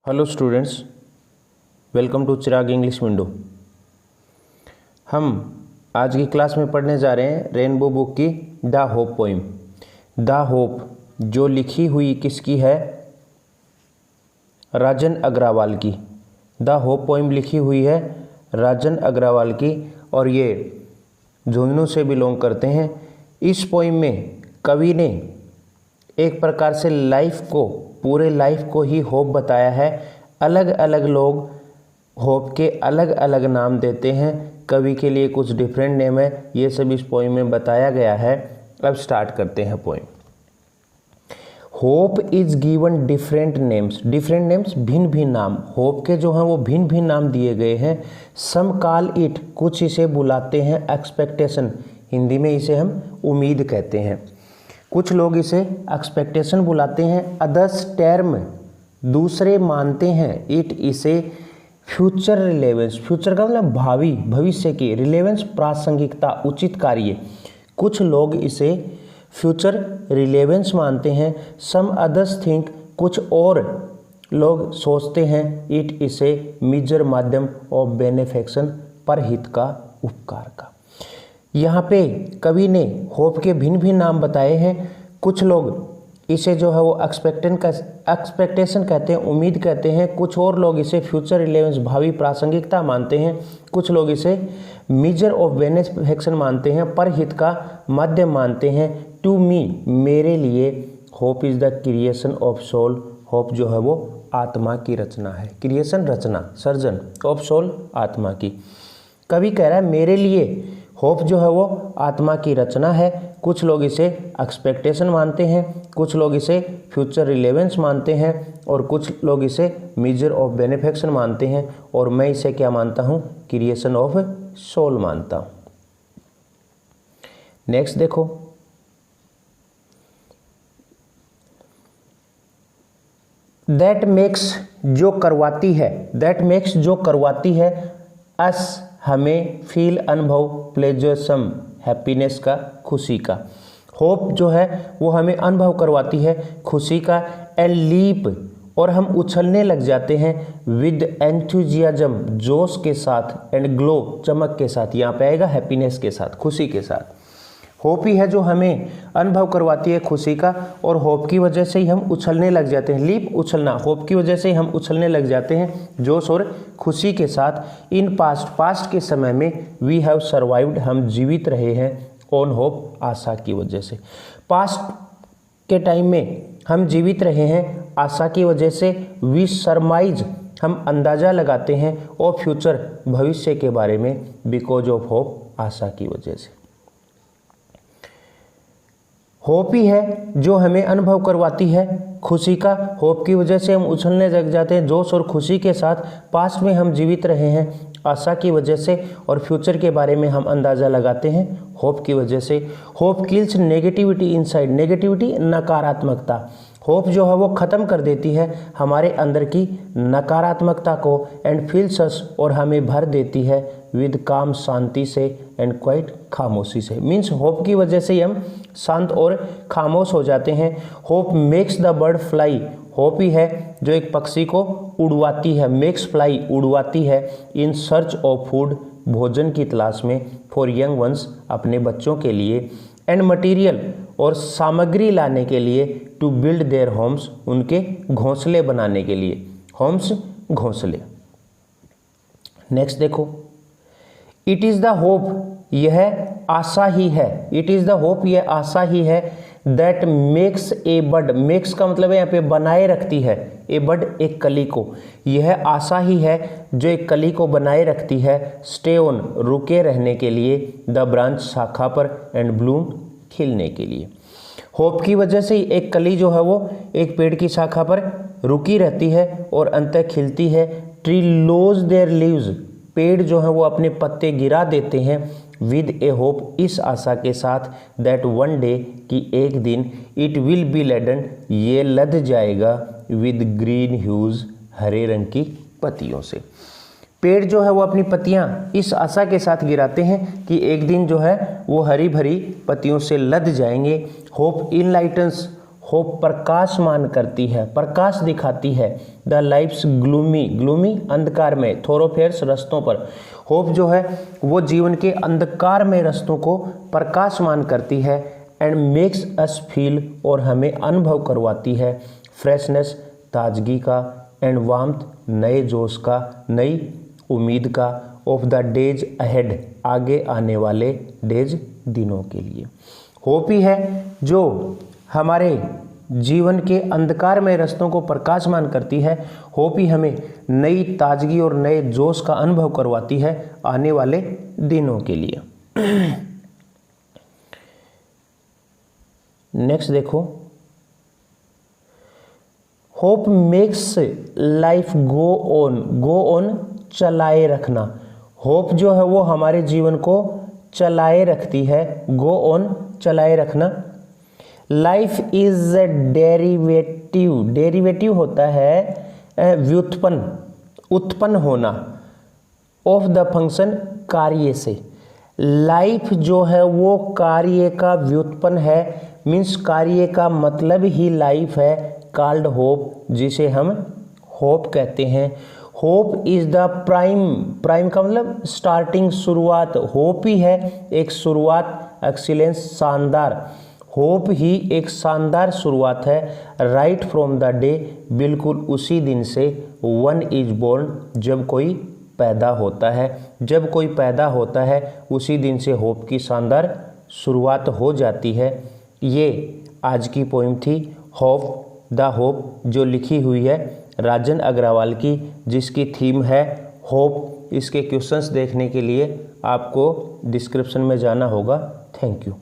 Hello students, welcome to Chirag English window. हम आज की क्लास में पढ़ने जा रहे हैं रेनबो बुक की the hope poem. The hope जो लिखी हुई किसकी है? राजन अग्रवाल की। द होप पोइम लिखी हुई है राजन अग्रवाल की और ये झुंझुनू से बिलोंग करते हैं। इस पोइम में कवि ने एक प्रकार से पूरे लाइफ को ही होप बताया है। अलग अलग लोग होप के अलग अलग नाम देते हैं। कवि के लिए कुछ डिफरेंट नेम है, ये सब इस पोइम में बताया गया है। अब स्टार्ट करते हैं poem. Hope is given different names. Different names भिन्न भिन्न नाम। होप के जो हैं वो भिन्न भिन्न नाम दिए गए हैं। सम कॉल इट, कुछ इसे बुलाते हैं एक्सपेक्टेशन। हिंदी में इसे हम उम्मीद कहते हैं। कुछ लोग इसे एक्सपेक्टेशन बुलाते हैं। अदर्स टर्म, दूसरे मानते हैं इट, इसे फ्यूचर रिलेवेंस। फ्यूचर का मतलब भावी, भविष्य की। रिलेवेंस प्रासंगिकता, उचित कार्य। कुछ लोग इसे फ्यूचर रिलेवेंस मानते हैं। सम अदर्स थिंक, कुछ और लोग सोचते हैं इट, इसे मेजर माध्यम ऑफ बेनिफेक्शन, परहित का, उपकार का। यहाँ पे कवि ने होप के भिन्न भिन्न नाम बताए हैं। कुछ लोग इसे जो है वो एक्सपेक्टेशन कहते हैं, उम्मीद कहते हैं। कुछ और लोग इसे फ्यूचर रिलेवेंस, भावी प्रासंगिकता मानते हैं। कुछ लोग इसे मेजर ऑफ बेनिफेक्शन मानते हैं, परहित का माध्यम मानते हैं। टू मी, मेरे लिए, hope is the creation of soul. Hope जो है वो आत्मा की रचना है। क्रिएशन रचना, सर्जन, ऑफ सोल आत्मा की। कवि कह रहा है मेरे लिए होप जो है वो आत्मा की रचना है। कुछ लोग इसे एक्सपेक्टेशन मानते हैं, कुछ लोग इसे फ्यूचर रिलेवेंस मानते हैं और कुछ लोग इसे मेजर ऑफ बेनिफेक्शन मानते हैं। और मैं इसे क्या मानता हूँ? क्रिएशन ऑफ सोल मानता हूँ। नेक्स्ट देखो, दैट मेक्स जो करवाती है, दैट मेक्स जो करवाती है, अस हमें, फील अनुभव, प्लेजरसम हैप्पीनेस का, खुशी का। होप जो है वो हमें अनुभव करवाती है खुशी का। एंड लीप, और हम उछलने लग जाते हैं। विद एंथुजियाज्म, जोश के साथ। एंड ग्लो, चमक के साथ। यहाँ पे आएगा हैप्पीनेस के साथ, खुशी के साथ। होप ही है जो हमें अनुभव करवाती है खुशी का और होप की वजह से ही हम उछलने लग जाते हैं। लीप, उछलना, होप की वजह से ही हम उछलने लग जाते हैं जोश और खुशी के साथ। इन पास्ट, पास्ट के समय में, वी हैव सर्वाइव्ड, हम जीवित रहे हैं। ऑन होप, आशा की वजह से। पास्ट के टाइम में हम जीवित रहे हैं आशा की वजह से। वी सरमाइज, हम अंदाज़ा लगाते हैं। और फ्यूचर, भविष्य के बारे में, बिकॉज ऑफ होप, आशा की वजह से। होप ही है जो हमें अनुभव करवाती है खुशी का। होप की वजह से हम उछलने लग जाते हैं जोश और खुशी के साथ। पास्ट में हम जीवित रहे हैं आशा की वजह से और फ्यूचर के बारे में हम अंदाज़ा लगाते हैं होप की वजह से। Hope kills negativity inside, negativity नकारात्मकता। होप जो है वो ख़त्म कर देती है हमारे अंदर की नकारात्मकता को। एंड फील्स अस, और हमें भर देती है विद काम, शांति से। एंड क्वाइट, खामोशी से। मीन्स होप की वजह से ही हम शांत और खामोश हो जाते हैं। Hope makes the bird fly, hope ही है जो एक पक्षी को उड़वाती है। मेक्स फ्लाई, उड़वाती है। इन सर्च ऑफ फूड, भोजन की तलाश में। फॉर यंग वंस, अपने बच्चों के लिए। एंड मटीरियल, और सामग्री लाने के लिए। टू बिल्ड देयर होम्स, उनके घोंसले बनाने के लिए। होम्स, घोंसले। नेक्स्ट देखो, इट इज़ द होप, यह आशा ही है। इट इज़ द होप, यह आशा ही है। That makes a bud, makes का मतलब है यहाँ पे बनाए रखती है। ए बड, एक कली को। यह आशा ही है जो एक कली को बनाए रखती है। स्टे ऑन, रुके रहने के लिए। द ब्रांच, शाखा पर। एंड ब्लूम, खिलने के लिए। होप की वजह से एक कली जो है वो एक पेड़ की शाखा पर रुकी रहती है और अंततः खिलती है। ट्री लोज देयर लीव्स, पेड़ जो है वो अपने पत्ते गिरा देते हैं। विद ए होप, इस आशा के साथ। दैट वन डे, कि एक दिन। इट विल बी लेडन, ये लद जाएगा। विद ग्रीन ह्यूज, हरे रंग की पत्तियों से। पेड़ जो है वो अपनी पत्तियां इस आशा के साथ गिराते हैं कि एक दिन जो है वो हरी भरी पत्तियों से लद जाएंगे। होप इनलाइटन्स, होप प्रकाशमान करती है, प्रकाश दिखाती है। द लाइफ्स ग्लूमी, ग्लूमी अंधकार में, थोरोफेयर्स रस्तों पर। होप जो है वो जीवन के अंधकार में रस्तों को प्रकाशमान करती है। एंड मेक्स अस फील, और हमें अनुभव करवाती है, फ्रेशनेस ताजगी का, एंड वार्मथ नए जोश का, नई उम्मीद का, ऑफ द डेज अहेड आगे आने वाले डेज दिनों के लिए। होप ही है जो हमारे जीवन के अंधकार में रस्तों को प्रकाशमान करती है। होप ही हमें नई ताजगी और नए जोश का अनुभव करवाती है आने वाले दिनों के लिए। नेक्स्ट देखो, hope makes life go on, go on चलाए रखना। होप जो है वो हमारे जीवन को चलाए रखती है, गो ऑन चलाए रखना। Life is a derivative, derivative होता है व्युत्पन्न, उत्पन्न होना, ऑफ द फंक्शन कार्य से। लाइफ जो है वो कार्य का व्युत्पन्न है, मीन्स कार्य का मतलब ही लाइफ है, कॉल्ड होप, जिसे हम होप कहते हैं। Hope is the prime, prime का मतलब स्टार्टिंग, शुरुआत। होप ही है एक शुरुआत, एक्सीलेंस शानदार। होप ही एक शानदार शुरुआत है। राइट फ्रॉम द डे, बिल्कुल उसी दिन से, वन इज बोर्न, जब कोई पैदा होता है, जब कोई पैदा होता है उसी दिन से होप की शानदार शुरुआत हो जाती है। ये आज की पोइम थी होप द होप, जो लिखी हुई है राजन अग्रवाल की, जिसकी थीम है होप। इसके क्वेश्चंस देखने के लिए आपको डिस्क्रिप्शन में जाना होगा। Thank you.